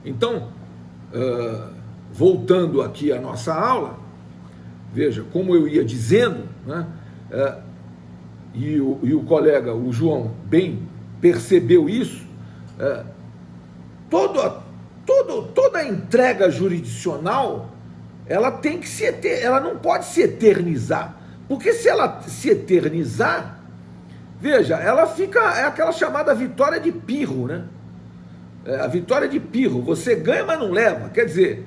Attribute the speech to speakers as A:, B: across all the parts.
A: Então, voltando aqui à nossa aula, veja, como eu ia dizendo, né, e o colega, o João, bem percebeu isso, toda a entrega jurisdicional, ela tem que ela não pode se eternizar, porque se ela se eternizar, veja, ela fica, é aquela chamada vitória de pirro, né? A vitória de pirro, você ganha, mas não leva. Quer dizer,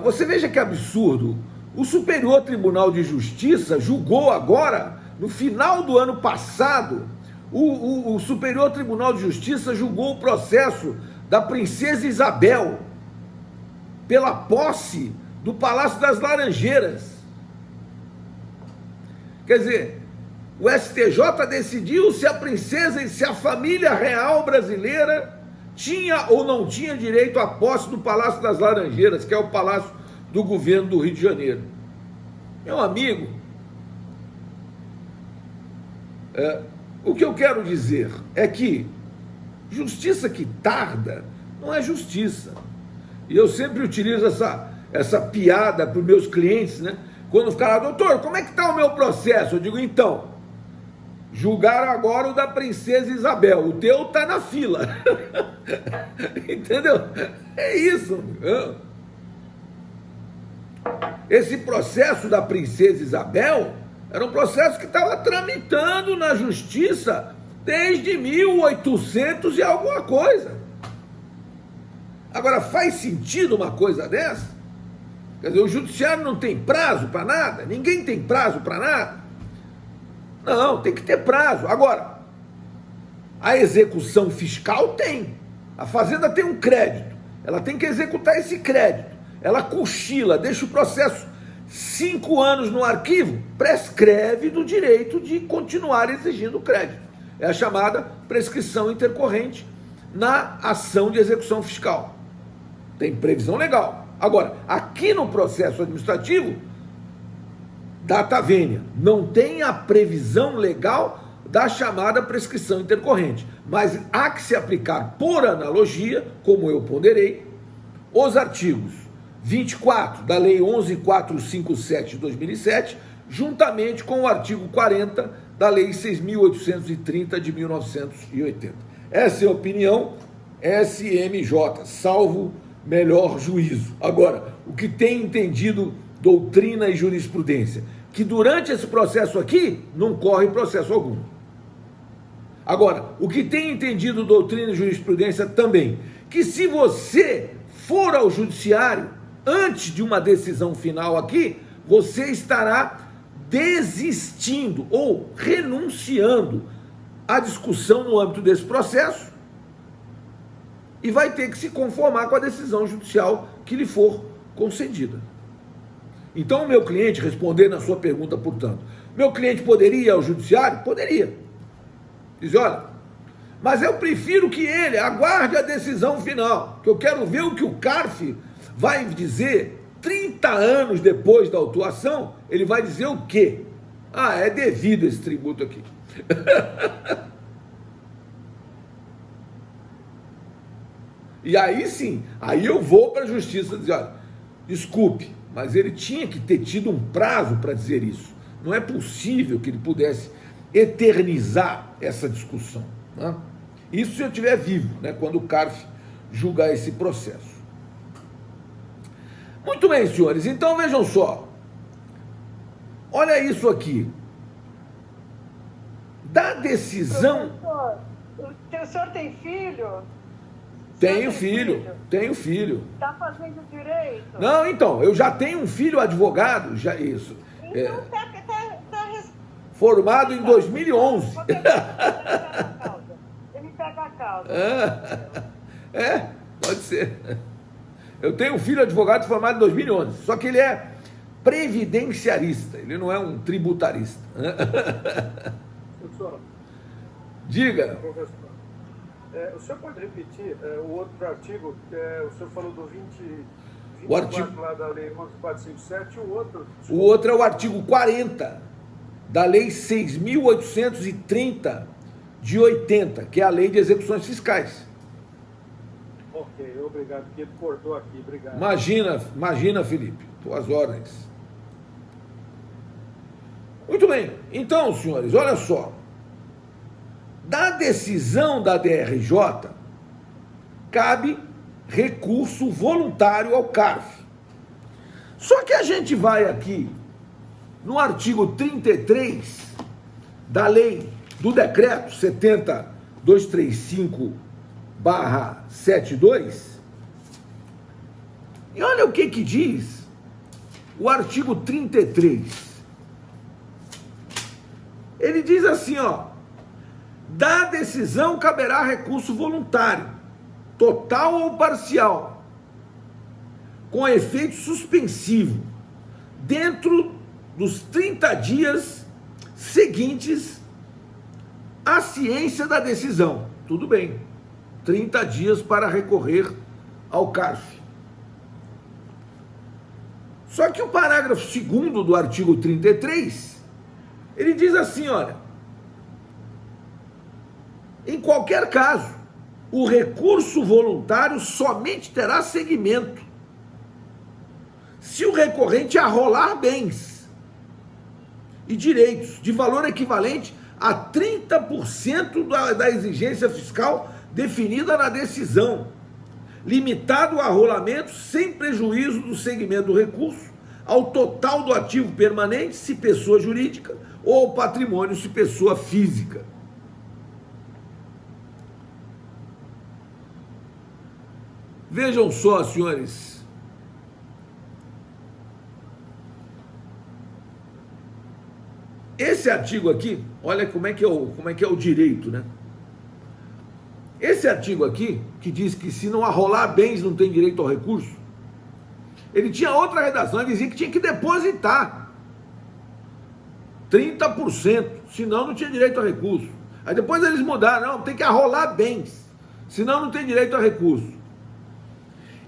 A: você veja que absurdo, o Superior Tribunal de Justiça julgou agora, no final do ano passado, o Superior Tribunal de Justiça julgou o processo da Princesa Isabel pela posse do Palácio das Laranjeiras. Quer dizer, o STJ decidiu se a princesa e se a família real brasileira tinha ou não tinha direito à posse do Palácio das Laranjeiras, que é o palácio do governo do Rio de Janeiro. Meu amigo, o que eu quero dizer é que justiça que tarda não é justiça. E eu sempre utilizo essa piada para os meus clientes, né? Quando ficar lá, doutor, como é que está o meu processo? Eu digo, então, julgaram agora o da Princesa Isabel, o teu está na fila. Entendeu? É isso. Esse processo da Princesa Isabel era um processo que estava tramitando na justiça desde 1800 e alguma coisa. Agora, faz sentido uma coisa dessa? Quer dizer, o judiciário não tem prazo para nada? Ninguém tem prazo para nada? Não, tem que ter prazo. Agora, a execução fiscal tem. A Fazenda tem um crédito. Ela tem que executar esse crédito. Ela cochila, deixa o processo 5 anos no arquivo, prescreve do direito de continuar exigindo o crédito. É a chamada prescrição intercorrente na ação de execução fiscal. Tem previsão legal. Agora, aqui no processo administrativo, data vênia, não tem a previsão legal da chamada prescrição intercorrente, mas há que se aplicar por analogia, como eu ponderei, os artigos 24 da Lei 11.457 de 2007, juntamente com o artigo 40 da Lei 6.830 de 1980. Essa é a opinião SMJ, salvo melhor juízo. Agora, o que tem entendido doutrina e jurisprudência, que durante esse processo aqui não corre processo algum. Agora, o que tem entendido doutrina e jurisprudência também, que se você for ao judiciário antes de uma decisão final aqui, você estará desistindo ou renunciando à discussão no âmbito desse processo e vai ter que se conformar com a decisão judicial que lhe for concedida. Então, o meu cliente, respondendo a sua pergunta, portanto, meu cliente poderia ir ao judiciário? Poderia. Diz, olha, mas eu prefiro que ele aguarde a decisão final, que eu quero ver o que o CARF vai dizer 30 anos depois da autuação. Ele vai dizer o quê? Ah, é devido esse tributo aqui. E aí sim, aí eu vou para a justiça dizer, olha, desculpe, mas ele tinha que ter tido um prazo para dizer isso. Não é possível que ele pudesse eternizar essa discussão, né? Isso se eu estiver vivo, né, quando o CARF julgar esse processo. Muito bem, senhores, então vejam só. Olha isso aqui. Da decisão...
B: Professor, o senhor tem filho?
A: Tenho filho.
B: Está fazendo direito?
A: Não, então, eu já tenho um filho advogado, já isso.
B: Então
A: Formado em 2011.
B: Ele pega a causa.
A: Pode ser. Eu tenho um filho advogado formado em 2011, só que ele é previdenciarista, ele não é um tributarista.
C: Professor.
A: Diga.
C: Professor. O senhor pode repetir o outro artigo, o senhor falou do 24
A: artigo...
C: lá da Lei 11.457, o outro...
A: O outro é o artigo 40 da Lei 6.830 de 80, que é a Lei de Execuções Fiscais.
C: Ok, obrigado. obrigado, porque ele cortou aqui, obrigado.
A: Imagina, Felipe, tuas ordens. Muito bem, então, senhores, olha só. Da decisão da DRJ, cabe recurso voluntário ao CARF. Só que a gente vai aqui no artigo 33 da lei, do decreto 70.235/72, e olha o que diz o artigo 33. Ele diz assim, ó: da decisão caberá recurso voluntário, total ou parcial, com efeito suspensivo, dentro dos 30 dias seguintes à ciência da decisão. Tudo bem, 30 dias para recorrer ao CARF. Só que o parágrafo 2º do artigo 33, ele diz assim, olha: em qualquer caso, o recurso voluntário somente terá seguimento se o recorrente arrolar bens e direitos de valor equivalente a 30% da exigência fiscal definida na decisão, limitado o arrolamento sem prejuízo do segmento do recurso ao total do ativo permanente, se pessoa jurídica, ou ao patrimônio, se pessoa física. Vejam só, senhores. Esse artigo aqui, olha como é que é o direito, né? Esse artigo aqui, que diz que se não arrolar bens não tem direito ao recurso, ele tinha outra redação, ele dizia que tinha que depositar 30%, senão não tinha direito a recurso. Aí depois eles mudaram, não, tem que arrolar bens, senão não tem direito a recurso.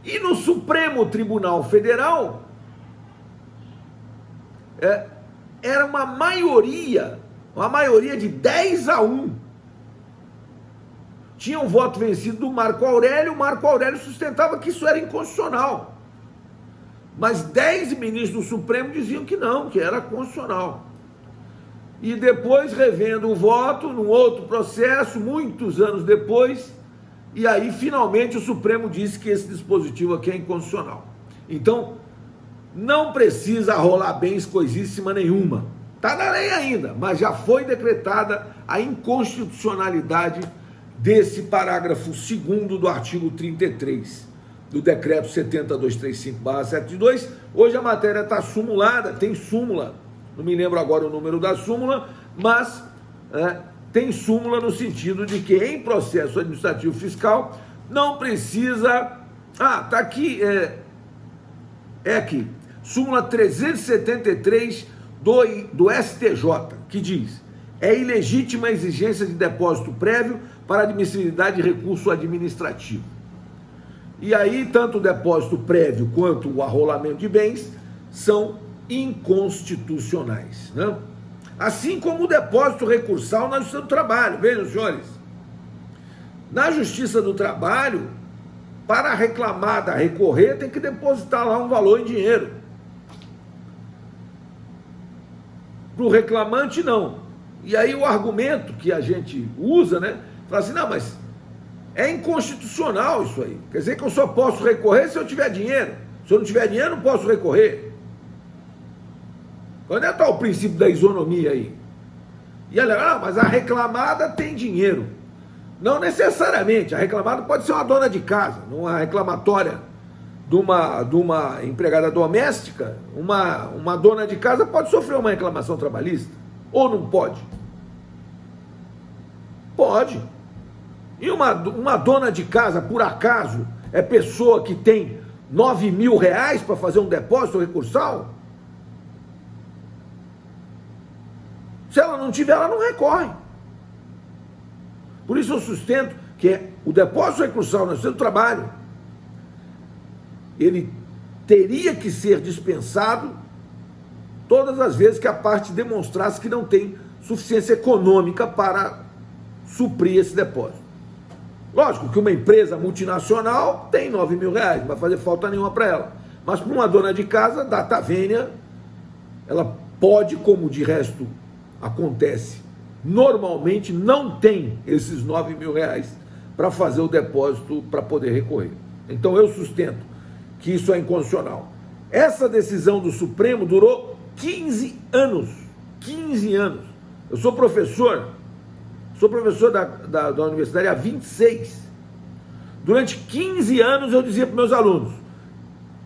A: E no Supremo Tribunal Federal, era uma maioria de 10-1. Tinha um voto vencido do Marco Aurélio, o Marco Aurélio sustentava que isso era inconstitucional. Mas 10 ministros do Supremo diziam que não, que era constitucional. E depois, revendo o voto, num outro processo, muitos anos depois, e aí, finalmente, o Supremo disse que esse dispositivo aqui é inconstitucional. Então, não precisa rolar bens coisíssima nenhuma. Está na lei ainda, mas já foi decretada a inconstitucionalidade desse parágrafo 2º do artigo 33 do decreto 70.235/72. Hoje a matéria está sumulada, tem súmula, não me lembro agora o número da súmula, mas tem súmula no sentido de que em processo administrativo fiscal não precisa... tá aqui, aqui, súmula 373 do STJ, que diz: é ilegítima a exigência de depósito prévio para admissibilidade de recurso administrativo. E aí, tanto o depósito prévio quanto o arrolamento de bens são inconstitucionais, né? Assim como o depósito recursal na Justiça do Trabalho. Vejam, senhores, na Justiça do Trabalho, para a reclamada recorrer, tem que depositar lá um valor em dinheiro. Para o reclamante, não. E aí o argumento que a gente usa, né? Fala assim, não, mas é inconstitucional isso aí. Quer dizer que eu só posso recorrer se eu tiver dinheiro. Se eu não tiver dinheiro, não posso recorrer. Onde está o princípio da isonomia aí? E ela, mas a reclamada tem dinheiro. Não necessariamente. A reclamada pode ser uma dona de casa, numa reclamatória de uma empregada doméstica, uma dona de casa pode sofrer uma reclamação trabalhista? Ou não pode? Pode. E uma dona de casa, por acaso, é pessoa que tem 9 mil reais para fazer um depósito recursal? Se ela não tiver, ela não recorre. Por isso eu sustento que o depósito recursal na Justiça do Trabalho, ele teria que ser dispensado todas as vezes que a parte demonstrasse que não tem suficiência econômica para suprir esse depósito. Lógico que uma empresa multinacional tem 9 mil reais, não vai fazer falta nenhuma para ela. Mas para uma dona de casa, data vênia, ela pode, como de resto acontece, normalmente não tem esses 9 mil reais para fazer o depósito para poder recorrer. Então eu sustento que isso é inconstitucional. Essa decisão do Supremo durou 15 anos. 15 anos. Eu sou professor da universidade há 26. Durante 15 anos eu dizia para meus alunos: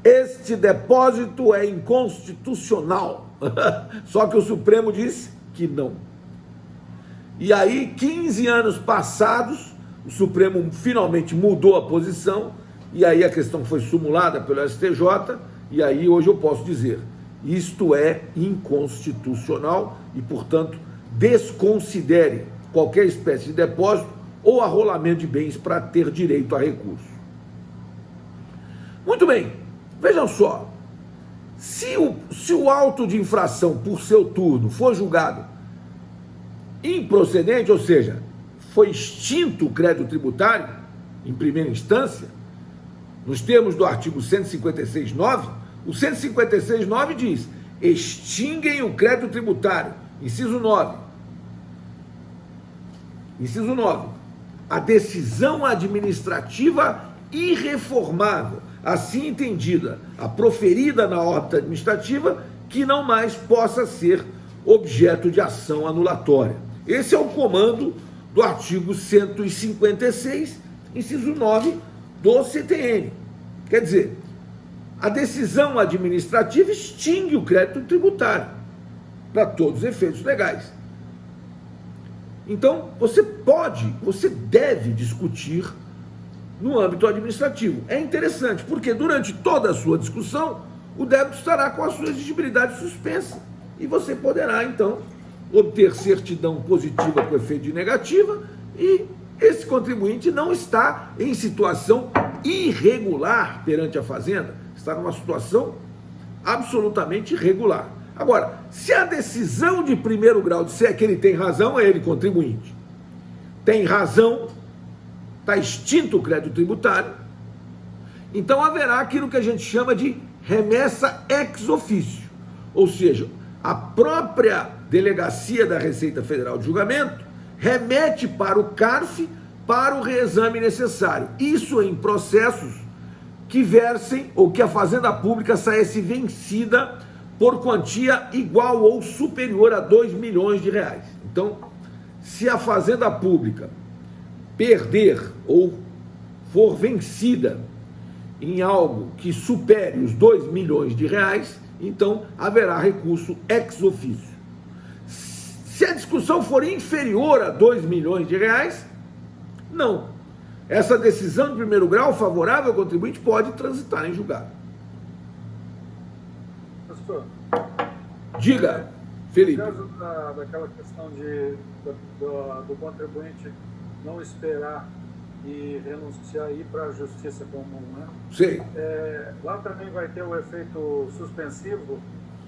A: este depósito é inconstitucional. Só que o Supremo disse que não. E aí, 15 anos passados, o Supremo finalmente mudou a posição, e aí a questão foi sumulada pelo STJ, e aí hoje eu posso dizer: isto é inconstitucional e, portanto, desconsidere qualquer espécie de depósito ou arrolamento de bens para ter direito a recurso. Muito bem, vejam só, se o auto de infração por seu turno for julgado improcedente, ou seja, foi extinto o crédito tributário em primeira instância, nos termos do artigo 156.9, o 156.9 diz: extinguem o crédito tributário, inciso 9. Inciso 9. A decisão administrativa irreformável, assim entendida, a proferida na órbita administrativa, que não mais possa ser objeto de ação anulatória. Esse é o comando do artigo 156, inciso 9 do CTN. Quer dizer, a decisão administrativa extingue o crédito tributário para todos os efeitos legais. Então, você deve discutir no âmbito administrativo. É interessante, porque durante toda a sua discussão, o débito estará com a sua exigibilidade suspensa. E você poderá, então, obter certidão positiva com efeito de negativa, e esse contribuinte não está em situação irregular perante a Fazenda, está numa situação absolutamente regular. Agora, se a decisão de primeiro grau disser que ele tem razão, é ele contribuinte. Tem razão, está extinto o crédito tributário, então haverá aquilo que a gente chama de remessa ex officio, ou seja, a própria Delegacia da Receita Federal de Julgamento remete para o CARF para o reexame necessário. Isso em processos que versem ou que a Fazenda Pública saísse vencida por quantia igual ou superior a 2 milhões de reais. Então, se a Fazenda Pública perder ou for vencida em algo que supere os 2 milhões de reais, então haverá recurso ex officio. Se a discussão for inferior a 2 milhões de reais, não. Essa decisão de primeiro grau favorável ao contribuinte pode transitar em julgado.
C: Pastor,
A: Diga, Felipe.
C: no caso daquela questão do contribuinte não esperar e renunciar e ir para a justiça comum, né?
A: Sei.
C: Lá também vai ter o efeito suspensivo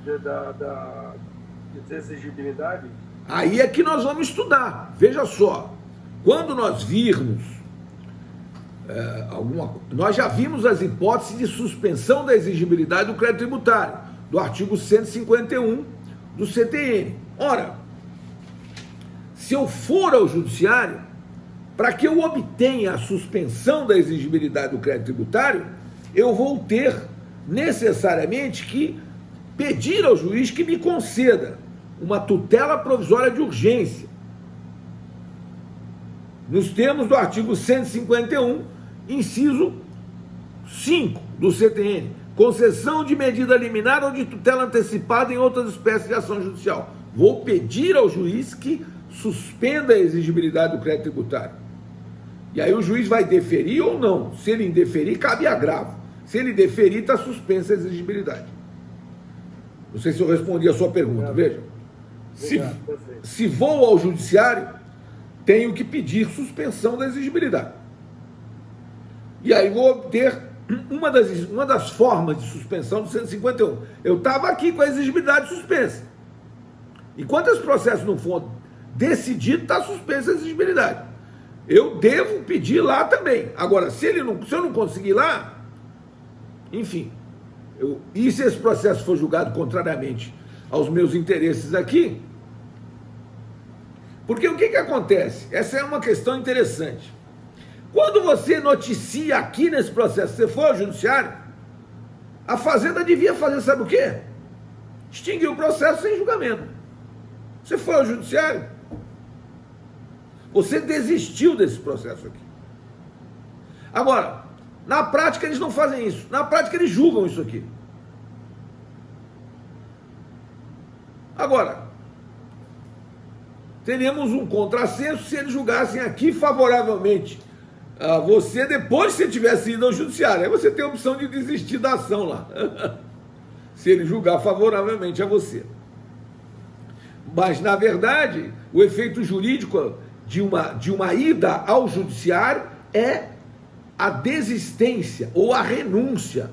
C: de exigibilidade.
A: Aí é que nós vamos estudar. Veja só, quando nós virmos nós já vimos as hipóteses de suspensão da exigibilidade do crédito tributário, do artigo 151 do CTN. Ora, se eu for ao judiciário, para que eu obtenha a suspensão da exigibilidade do crédito tributário, eu vou ter necessariamente que pedir ao juiz que me conceda uma tutela provisória de urgência, nos termos do artigo 151, inciso 5 do CTN, concessão de medida liminar ou de tutela antecipada em outras espécies de ação judicial. Vou pedir ao juiz que suspenda a exigibilidade do crédito tributário. E aí o juiz vai deferir ou não. Se ele indeferir, cabe agravo. Se ele deferir, está suspensa a exigibilidade. Não sei se eu respondi a sua pergunta. Veja. Se vou ao judiciário, tenho que pedir suspensão da exigibilidade. E aí vou obter uma das formas de suspensão do 151. Eu estava aqui com a exigibilidade suspensa. Enquanto esse processo não for decidido, está suspensa a exigibilidade. eu devo pedir lá também. Agora, se eu não conseguir lá, enfim, e se esse processo for julgado contrariamente aos meus interesses aqui, porque o que acontece? Essa é uma questão interessante. Quando você noticia aqui nesse processo, você for ao judiciário, a Fazenda devia fazer, sabe o quê? Extinguir o processo sem julgamento. Você foi ao judiciário, você desistiu desse processo aqui. Agora, na prática eles não fazem isso. Na prática eles julgam isso aqui. Agora, teríamos um contrassenso se eles julgassem aqui favoravelmente a você depois que você tivesse ido ao judiciário. Aí você tem a opção de desistir da ação lá. Se ele julgar favoravelmente a você. Mas, na verdade, o efeito jurídico de uma ida ao judiciário é a desistência ou a renúncia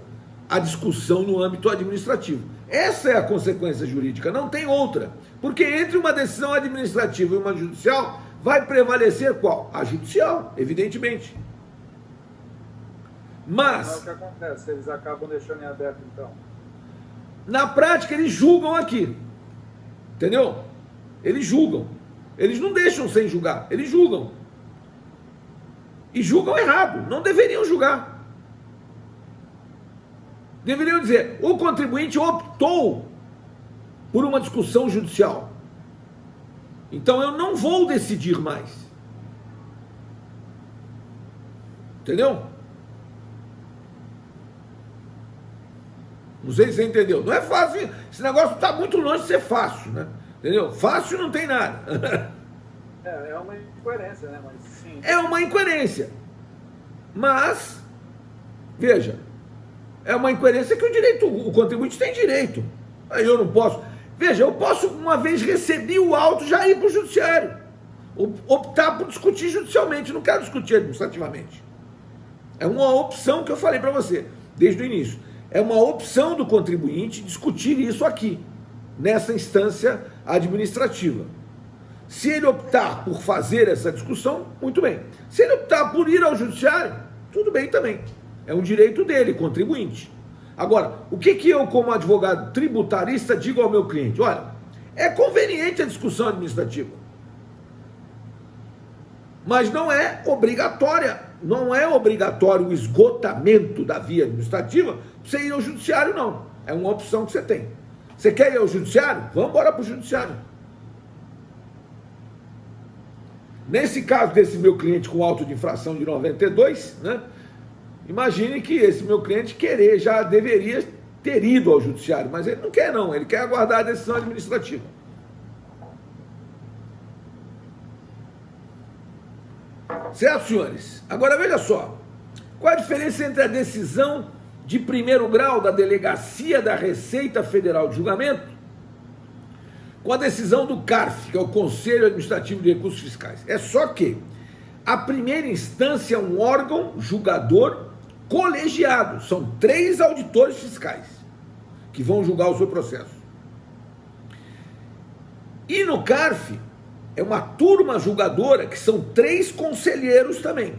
A: à discussão no âmbito administrativo. Essa é a consequência jurídica, não tem outra. Porque entre uma decisão administrativa e uma judicial, vai prevalecer qual? A judicial, evidentemente. Mas
C: o que acontece? Eles acabam deixando em aberto, então.
A: Na prática, eles julgam aqui. Entendeu? Eles julgam. Eles não deixam sem julgar, eles julgam. E julgam errado, não deveriam julgar. Deveriam dizer, o contribuinte optou por uma discussão judicial. Então eu não vou decidir mais. Entendeu? Não sei se você entendeu. Não é fácil, esse negócio está muito longe de ser fácil, né? Entendeu? Fácil não tem nada.
C: É uma incoerência, né? Mas, sim.
A: É uma incoerência. Mas, veja, é uma incoerência que o contribuinte tem direito. Aí eu não posso. Veja, eu posso, uma vez receber o auto, já ir para o judiciário. Optar por discutir judicialmente, não quero discutir administrativamente. É uma opção que eu falei para você, desde o início. É uma opção do contribuinte discutir isso aqui, nessa instância administrativa. Se ele optar por fazer essa discussão, muito bem. Se ele optar por ir ao judiciário, tudo bem também. É um direito dele, contribuinte. Agora, o que eu, como advogado tributarista, digo ao meu cliente? Olha, é conveniente a discussão administrativa, mas não é obrigatória. Não é obrigatório o esgotamento da via administrativa para você ir ao judiciário, não. É uma opção que você tem. Você quer ir ao judiciário? Vamos embora para o judiciário. Nesse caso desse meu cliente com auto de infração de 92, né? Imagine que esse meu cliente já deveria ter ido ao judiciário, mas ele não quer não, ele quer aguardar a decisão administrativa. Certo, senhores? Agora veja só, qual a diferença entre a decisão de primeiro grau da Delegacia da Receita Federal de Julgamento com a decisão do CARF, que é o Conselho Administrativo de Recursos Fiscais? É só que a primeira instância é um órgão julgador colegiado, são 3 auditores fiscais que vão julgar o seu processo. E no CARF é uma turma julgadora que são 3 conselheiros também.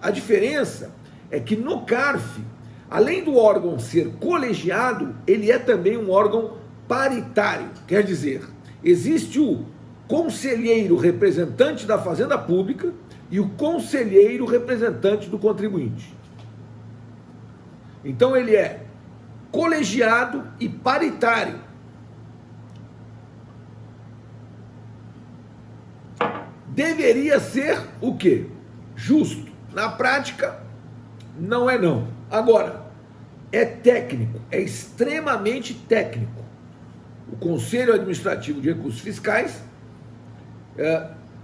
A: A diferença é que no CARF, além do órgão ser colegiado, ele é também um órgão paritário. Quer dizer, existe o conselheiro representante da Fazenda Pública e o conselheiro representante do contribuinte. Então ele é colegiado e paritário. Deveria ser o quê? Justo. Na prática, não é não. Agora, é técnico, é extremamente técnico. O Conselho Administrativo de Recursos Fiscais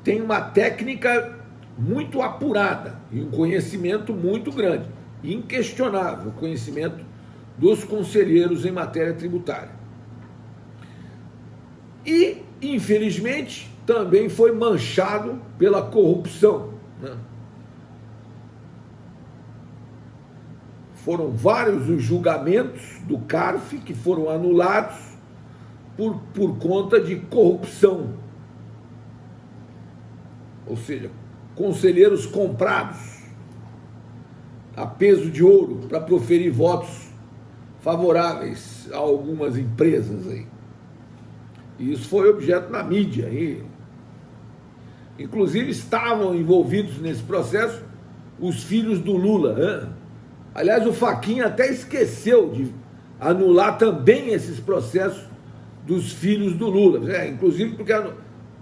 A: tem uma técnica muito apurada e um conhecimento muito grande, inquestionável, o conhecimento dos conselheiros em matéria tributária. E, infelizmente, também foi manchado pela corrupção, né? Foram vários os julgamentos do CARF que foram anulados por conta de corrupção. Ou seja, conselheiros comprados a peso de ouro para proferir votos favoráveis a algumas empresas aí. E isso foi objeto na mídia aí. Inclusive estavam envolvidos nesse processo os filhos do Lula, né? Aliás, o Fachin até esqueceu de anular também esses processos dos filhos do Lula. Inclusive porque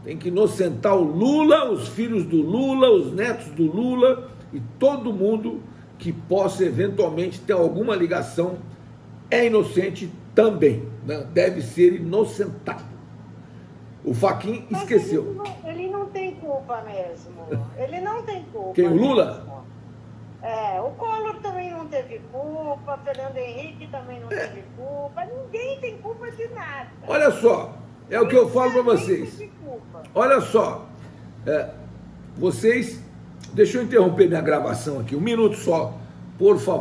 A: tem que inocentar o Lula, os filhos do Lula, os netos do Lula e todo mundo que possa eventualmente ter alguma ligação é inocente também, né? Deve ser inocentado. O Fachin esqueceu.
B: Ele não tem culpa mesmo. Ele não tem culpa.
A: Quem, o Lula?
B: Mesmo. O Collor também não teve culpa, Fernando Henrique também não teve culpa, ninguém tem culpa de nada.
A: Olha só, é o que eu falo para vocês. Olha só, vocês, deixa eu interromper minha gravação aqui, um minuto só, por favor.